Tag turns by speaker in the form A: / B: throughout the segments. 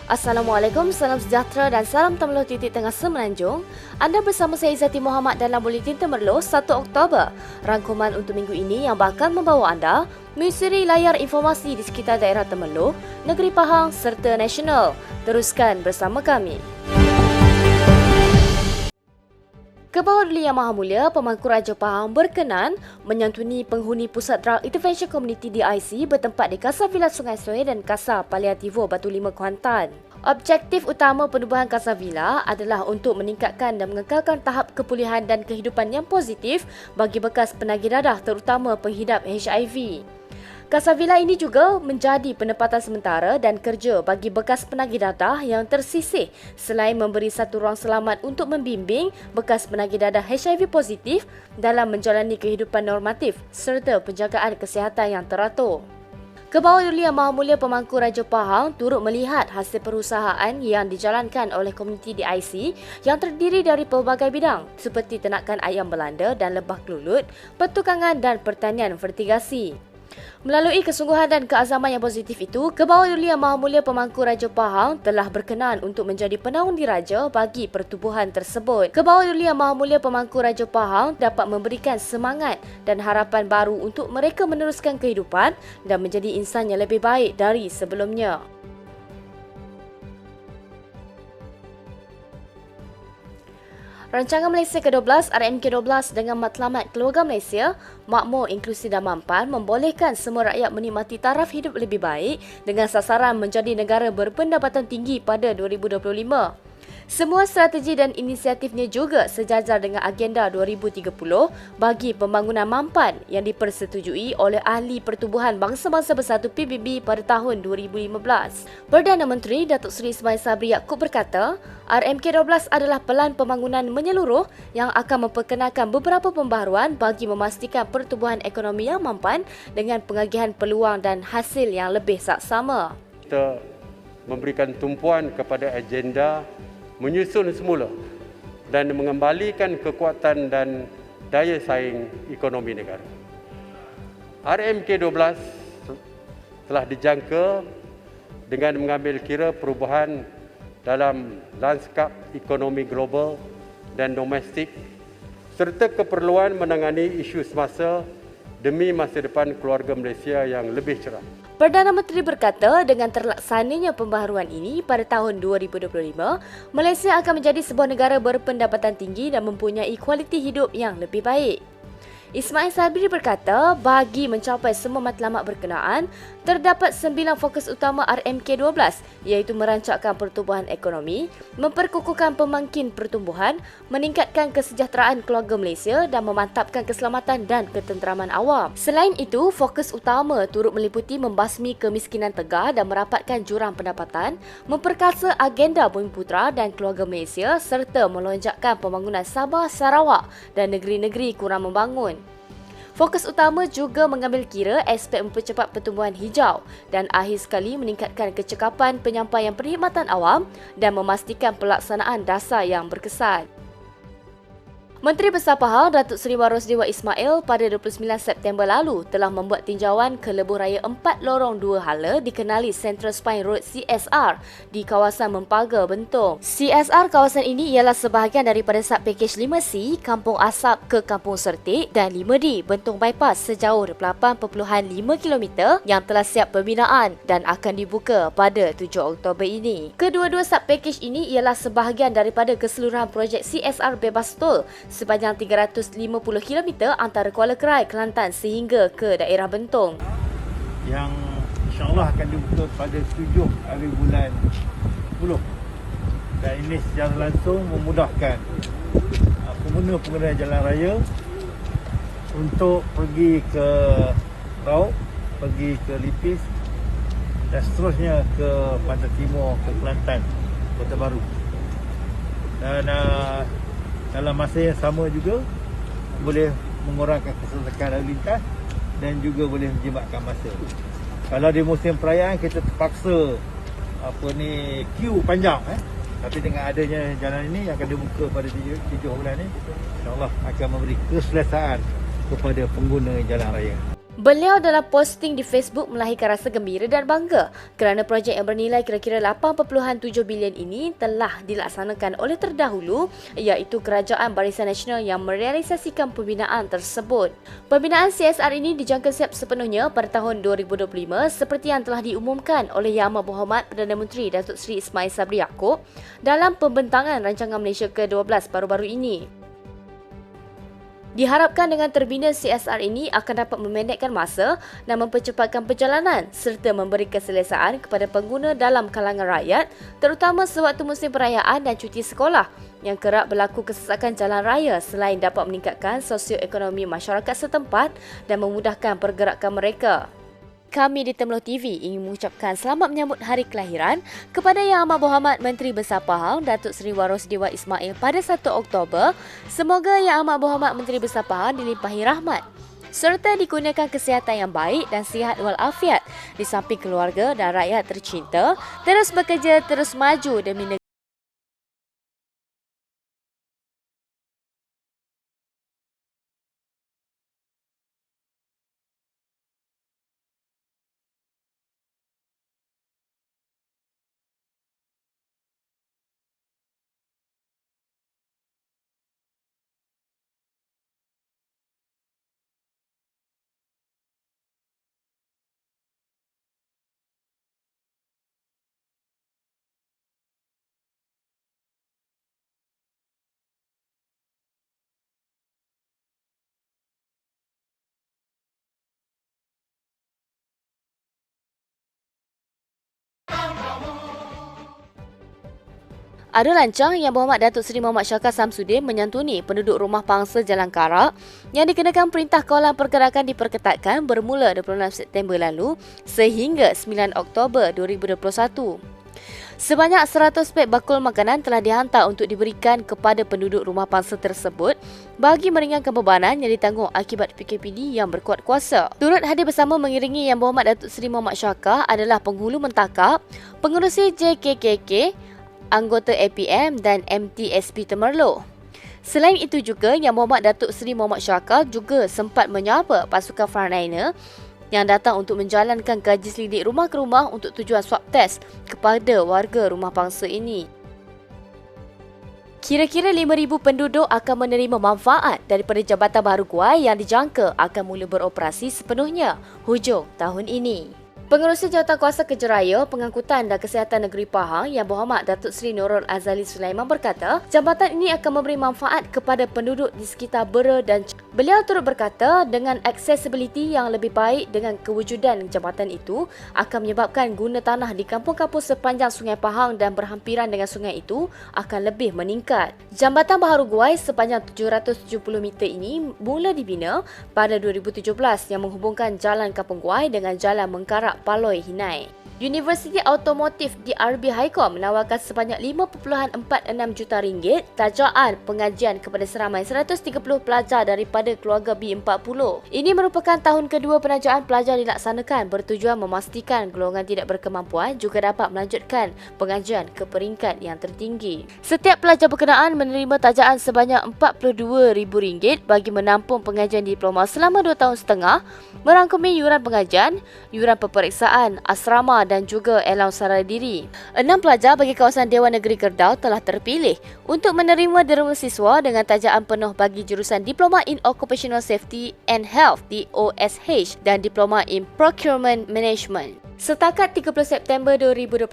A: Assalamualaikum, salam sejahtera dan salam Temerloh Titik Tengah Semenanjung. Anda bersama saya Izzati Muhammad dalam Buletin Temerloh 1 Oktober. Rangkuman untuk minggu ini yang bakal membawa anda menyusuri layar informasi di sekitar daerah Temerloh, Negeri Pahang serta nasional. Teruskan bersama kami. Kebawah Duli Yang Maha Mulia Pemangku Raja Pahang berkenan menyantuni penghuni Pusat Drug Intervention Community DIC bertempat di Kasar Villa Sungai Soe dan Kasar Paliativo Batu Lima Kuantan. Objektif utama penubuhan Kasar Villa adalah untuk meningkatkan dan mengekalkan tahap kepulihan dan kehidupan yang positif bagi bekas penagih dadah terutama penghidap HIV. Kasar Villa ini juga menjadi penempatan sementara dan kerja bagi bekas penagih dadah yang tersisih selain memberi satu ruang selamat untuk membimbing bekas penagih dadah HIV positif dalam menjalani kehidupan normatif serta penjagaan kesihatan yang teratur. Kebawah Duli Yang Maha Mulia Pemangku Raja Pahang turut melihat hasil perusahaan yang dijalankan oleh komuniti DIC yang terdiri dari pelbagai bidang seperti ternakan ayam Belanda dan lebah kelulut, pertukangan dan pertanian vertigasi. Melalui kesungguhan dan keazaman yang positif itu, Kebawah Duli Yang Maha Mulia Pemangku Raja Pahang telah berkenan untuk menjadi penaung diraja bagi pertubuhan tersebut. Kebawah Duli Yang Maha Mulia Pemangku Raja Pahang dapat memberikan semangat dan harapan baru untuk mereka meneruskan kehidupan dan menjadi insan yang lebih baik dari sebelumnya. Rancangan Malaysia ke-12 RMK12 dengan matlamat Keluarga Malaysia, Makmur, Inklusif dan Mampan membolehkan semua rakyat menikmati taraf hidup lebih baik dengan sasaran menjadi negara berpendapatan tinggi pada 2025. Semua strategi dan inisiatifnya juga sejajar dengan agenda 2030 bagi pembangunan mampan yang dipersetujui oleh Ahli Pertubuhan Bangsa-Bangsa Bersatu PBB pada tahun 2015. Perdana Menteri Datuk Seri Ismail Sabri Yaakob berkata, RMK12 adalah pelan pembangunan menyeluruh yang akan memperkenalkan beberapa pembaharuan bagi memastikan pertumbuhan ekonomi yang mampan dengan pengagihan peluang dan hasil yang lebih saksama.
B: Kita memberikan tumpuan kepada agenda menyusun semula dan mengembalikan kekuatan dan daya saing ekonomi negara. RMK12 telah dijangka dengan mengambil kira perubahan dalam lanskap ekonomi global dan domestik serta keperluan menangani isu semasa demi masa depan keluarga Malaysia yang lebih cerah.
A: Perdana Menteri berkata dengan terlaksananya pembaharuan ini pada tahun 2025, Malaysia akan menjadi sebuah negara berpendapatan tinggi dan mempunyai kualiti hidup yang lebih baik. Ismail Sabri berkata, bagi mencapai semua matlamat berkenaan, terdapat 9 fokus utama RMK12 iaitu merancangkan pertumbuhan ekonomi, memperkukuhkan pemangkin pertumbuhan, meningkatkan kesejahteraan keluarga Malaysia dan memantapkan keselamatan dan ketenteraman awam. Selain itu, fokus utama turut meliputi membasmi kemiskinan tegar dan merapatkan jurang pendapatan, memperkasa agenda Bumiputera dan keluarga Malaysia serta melonjakkan pembangunan Sabah, Sarawak dan negeri-negeri kurang membangun. Fokus utama juga mengambil kira aspek mempercepat pertumbuhan hijau dan akhir sekali meningkatkan kecekapan penyampaian perkhidmatan awam dan memastikan pelaksanaan dasar yang berkesan. Menteri Besar Pahang Datuk Seri Warosdewa Ismail pada 29 September lalu telah membuat tinjauan ke lebuh raya 4 lorong 2 hala dikenali Central Spine Road CSR di kawasan Mempaga, Bentong. CSR kawasan ini ialah sebahagian daripada sub-pakej 5C Kampung Asap ke Kampung Sertik dan 5D Bentong Bypass sejauh 8.5 km yang telah siap pembinaan dan akan dibuka pada 7 Oktober ini. Kedua-dua sub-pakej ini ialah sebahagian daripada keseluruhan projek CSR bebas tol sepanjang 350 km antara Kuala Kerai, Kelantan sehingga ke daerah Bentong.
C: Yang insyaAllah akan dibuka pada 7 hari bulan 10. Dan ini secara langsung memudahkan pengguna-pengguna jalan raya untuk pergi ke Raub, pergi ke Lipis dan seterusnya ke Pantai Timur, ke Kelantan, Kota Baru. Dan dalam masa yang sama juga boleh mengurangkan kesesakan lalu lintas dan juga boleh menjimatkan masa. Kalau di musim perayaan kita terpaksa queue panjang, tapi dengan adanya jalan ini yang akan dibuka pada 7 bulan ini, insya-Allah akan memberi keselesaan kepada pengguna jalan raya.
A: Beliau dalam posting di Facebook melahirkan rasa gembira dan bangga kerana projek yang bernilai kira-kira 8.7 bilion ini telah dilaksanakan oleh terdahulu iaitu Kerajaan Barisan Nasional yang merealisasikan pembinaan tersebut. Pembinaan CSR ini dijangka siap sepenuhnya pada tahun 2025 seperti yang telah diumumkan oleh Yang Amat Berhormat Perdana Menteri Datuk Seri Ismail Sabri Yaakob dalam pembentangan Rancangan Malaysia ke-12 baru-baru ini. Diharapkan dengan terbina CSR ini akan dapat memendekkan masa dan mempercepatkan perjalanan serta memberi keselesaan kepada pengguna dalam kalangan rakyat terutama sewaktu musim perayaan dan cuti sekolah yang kerap berlaku kesesakan jalan raya selain dapat meningkatkan sosioekonomi masyarakat setempat dan memudahkan pergerakan mereka. Kami di Temeloh TV ingin mengucapkan selamat menyambut hari kelahiran kepada Yang Amat Berhormat Menteri Besar Pahang Datuk Seri Waros Dewa Ismail pada 1 Oktober. Semoga Yang Amat Berhormat Menteri Besar Pahang dilimpahi rahmat serta dikurniakan kesihatan yang baik dan sihat walafiat di samping keluarga dan rakyat tercinta, terus bekerja, terus maju demi negara. Ada rancang Yang Berhormat Datuk Seri Muhammad Syakar Samsudin menyantuni penduduk rumah pangsa Jalan Karak yang dikenakan Perintah Kawalan Pergerakan diperketatkan bermula 26 September lalu sehingga 9 Oktober 2021. Sebanyak 100 pek bakul makanan telah dihantar untuk diberikan kepada penduduk rumah pangsa tersebut bagi meringankan bebanan yang ditanggung akibat PKPD yang berkuat kuasa. Turut hadir bersama mengiringi Yang Berhormat Datuk Seri Muhammad Syakar adalah penghulu mentakab, pengerusi JKKK, anggota APM dan MTSP Temerloh. Selain itu juga, Yang Berhormat Datuk Seri Muhammad Syakar juga sempat menyapa pasukan frontliner yang datang untuk menjalankan kaji selidik rumah ke rumah untuk tujuan swab test kepada warga rumah pangsa ini. Kira-kira 5,000 penduduk akan menerima manfaat daripada Jabatan Baharu Kuai yang dijangka akan mula beroperasi sepenuhnya hujung tahun ini. Pengerusi Jawatankuasa Kejeraya, Pengangkutan dan Kesihatan Negeri Pahang Yang Berhormat Datuk Seri Nurul Azali Sulaiman berkata, jambatan ini akan memberi manfaat kepada penduduk di sekitar Bera dan beliau turut berkata dengan accessibility yang lebih baik dengan kewujudan jambatan itu akan menyebabkan guna tanah di kampung-kampung sepanjang Sungai Pahang dan berhampiran dengan sungai itu akan lebih meningkat. Jambatan Baharu Guai sepanjang 770 meter ini mula dibina pada 2017 yang menghubungkan Jalan Kampung Guai dengan Jalan Mengkarak Paloi Hinai. Universiti Automotif DRB Highcom menawarkan sebanyak 5.46 juta ringgit tajaan pengajian kepada seramai 130 pelajar daripada keluarga B40. Ini merupakan tahun kedua penajaan pelajar dilaksanakan bertujuan memastikan golongan tidak berkemampuan juga dapat melanjutkan pengajian ke peringkat yang tertinggi. Setiap pelajar berkenaan menerima tajaan sebanyak RM42,000 bagi menampung pengajian diploma selama 2 tahun setengah, merangkumi yuran pengajian, yuran peperiksaan, asrama dan juga allowance sara diri. 6 pelajar bagi kawasan Dewan Negeri Kerbau telah terpilih untuk menerima derma siswa dengan tajaan penuh bagi jurusan Diploma in Occupational Safety and Health DOSH dan Diploma in Procurement Management. Setakat 30 September 2021,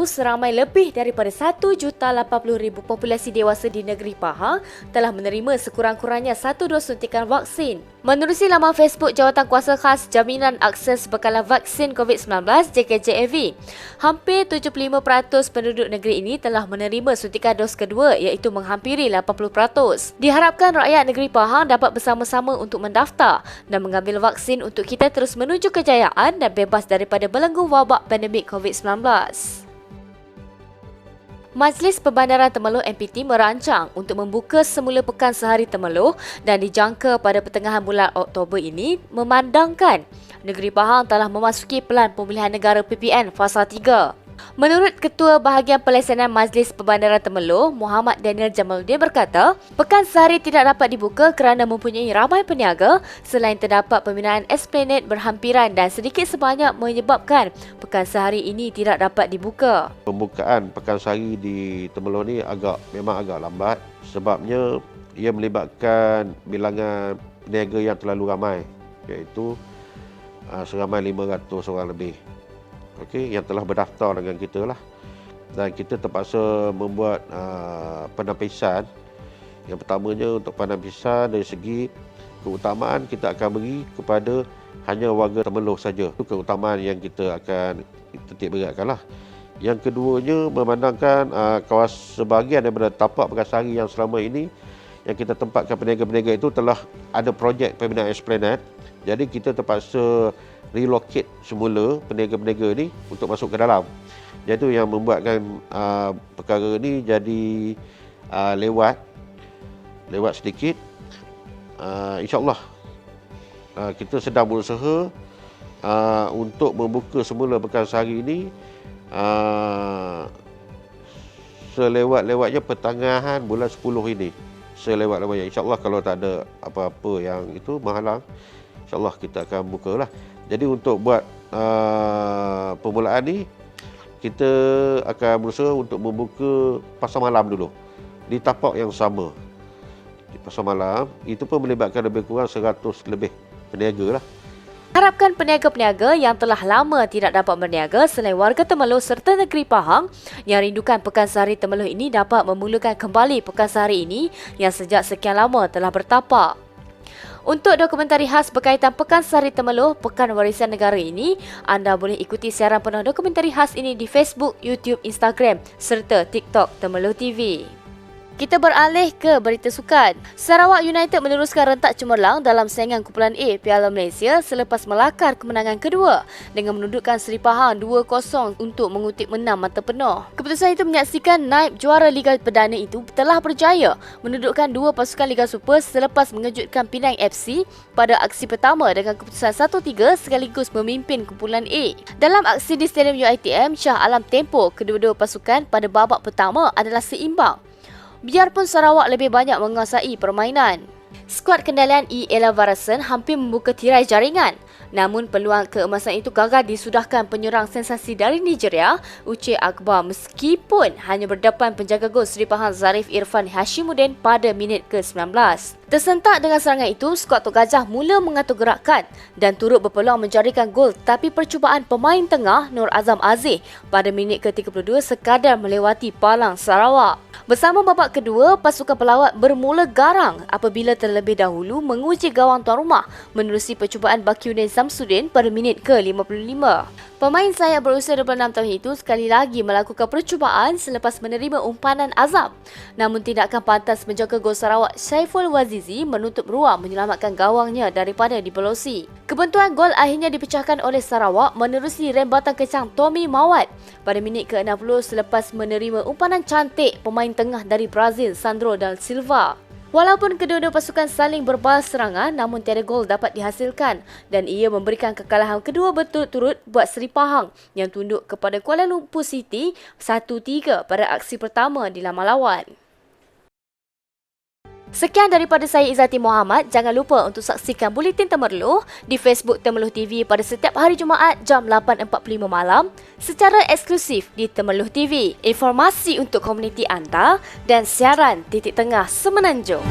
A: seramai lebih daripada 1,80,000 populasi dewasa di negeri Pahang telah menerima sekurang-kurangnya 1 dos suntikan vaksin. Menerusi laman Facebook Jawatankuasa Khas Jaminan Akses Bekalan Vaksin COVID-19 JKJAV, hampir 75% penduduk negeri ini telah menerima suntikan dos kedua iaitu menghampiri 80%. Diharapkan rakyat negeri Pahang dapat bersama-sama untuk mendaftar dan mengambil vaksin untuk kita terus menuju kejayaan dan bebas daripada belenggu wabak pandemik COVID-19. Majlis Perbandaran Temerloh MPT merancang untuk membuka semula Pekan Sehari Temerloh dan dijangka pada pertengahan bulan Oktober ini memandangkan negeri Pahang telah memasuki Pelan Pemulihan Negara PPN Fasa 3. Menurut Ketua Bahagian Pelaksana Majlis Perbandaran Temerloh, Muhammad Daniel Jamaluddin berkata, pekan sehari tidak dapat dibuka kerana mempunyai ramai peniaga selain terdapat pembinaan esplanade berhampiran dan sedikit sebanyak menyebabkan pekan sehari ini tidak dapat dibuka.
D: Pembukaan pekan sehari di Temerloh ni memang agak lambat sebabnya ia melibatkan bilangan peniaga yang terlalu ramai, iaitu seramai 500 orang lebih. Okey, yang telah berdaftar dengan kita lah. Dan kita terpaksa membuat penampisan. Yang pertamanya untuk penampisan dari segi keutamaan kita akan beri kepada hanya warga Temerloh saja. Itu keutamaan yang kita akan titik beratkan lah. Yang keduanya memandangkan sebahagian daripada tapak Pekasari yang selama ini yang kita tempatkan peniaga-peniaga itu telah ada projek pembinaan esplanade. Jadi kita terpaksa relocate semula peniaga-peniaga ni untuk masuk ke dalam. Jadi yang membuatkan perkara ni jadi lewat sedikit. InsyaAllah kita sedang berusaha untuk membuka semula pekan sehari ini selewat-lewatnya pertengahan bulan 10 ini. Selewat-lewatnya. InsyaAllah kalau tak ada apa-apa yang itu menghalang, InsyaAllah kita akan buka lah. Jadi untuk buat permulaan ni, kita akan berusaha untuk membuka pasar malam dulu. Di tapak yang sama. Di pasar malam, itu pun melibatkan lebih kurang 100 lebih peniaga lah.
A: Harapkan peniaga-peniaga yang telah lama tidak dapat berniaga selain warga Temerloh serta negeri Pahang yang rindukan pekan sehari Temerloh ini dapat memulakan kembali pekan sehari ini yang sejak sekian lama telah bertapak. Untuk dokumentari khas berkaitan Pekan Sehari Temerloh, Pekan Warisan Negara ini, anda boleh ikuti siaran penuh dokumentari khas ini di Facebook, YouTube, Instagram serta TikTok Temerloh TV. Kita beralih ke berita sukan. Sarawak United meneruskan rentak cemerlang dalam saingan Kumpulan A Piala Malaysia selepas melakar kemenangan kedua dengan menundukkan Seri Pahang 2-0 untuk mengutip menang mata penuh. Keputusan itu menyaksikan naib juara Liga Perdana itu telah berjaya menundukkan dua pasukan Liga Super selepas mengejutkan Penang FC pada aksi pertama dengan keputusan 1-3 sekaligus memimpin Kumpulan A. Dalam aksi di Stadium UiTM Shah Alam Tempoh, kedua-dua pasukan pada babak pertama adalah seimbang. Biarpun Sarawak lebih banyak menguasai permainan. Skuad kendalian Ella Varasen hampir membuka tirai jaringan. Namun peluang keemasan itu gagal disudahkan penyerang sensasi dari Nigeria, Uche Akbar meskipun hanya berdepan penjaga gol Seri Pahang Zarif Irfan Hashimuddin pada minit ke-19. Tersentak dengan serangan itu, skuad Tok Gajah mula mengatur gerakan dan turut berpeluang menjadikan gol tapi percubaan pemain tengah Nur Azam Aziz pada minit ke-32 sekadar melewati palang Sarawak. Bersama babak kedua, pasukan pelawat bermula garang apabila terlebih dahulu menguji gawang tuan rumah menerusi percubaan Bakyuddin Samsudin pada minit ke-55. Pemain sayap berusia 26 tahun itu sekali lagi melakukan percubaan selepas menerima umpanan azab. Namun tindakan pantas menjaga gol Sarawak Syaiful Wazizi menutup ruang menyelamatkan gawangnya daripada dipelosi. Kebentuan gol akhirnya dipecahkan oleh Sarawak menerusi rembatan kecang Tommy Mawat pada minit ke-60 selepas menerima umpanan cantik pemain tengah dari Brazil Sandro da Silva. Walaupun kedua-dua pasukan saling berbalas serangan, namun tiada gol dapat dihasilkan dan ia memberikan kekalahan kedua berturut-turut buat Seri Pahang yang tunduk kepada Kuala Lumpur City 1-3 pada aksi pertama di laman lawan. Sekian daripada saya Izzati Muhammad. Jangan lupa untuk saksikan Buletin Temerloh di Facebook Temerloh TV pada setiap hari Jumaat jam 8.45 malam secara eksklusif di Temerloh TV. Informasi untuk komuniti anda dan siaran titik tengah Semenanjung.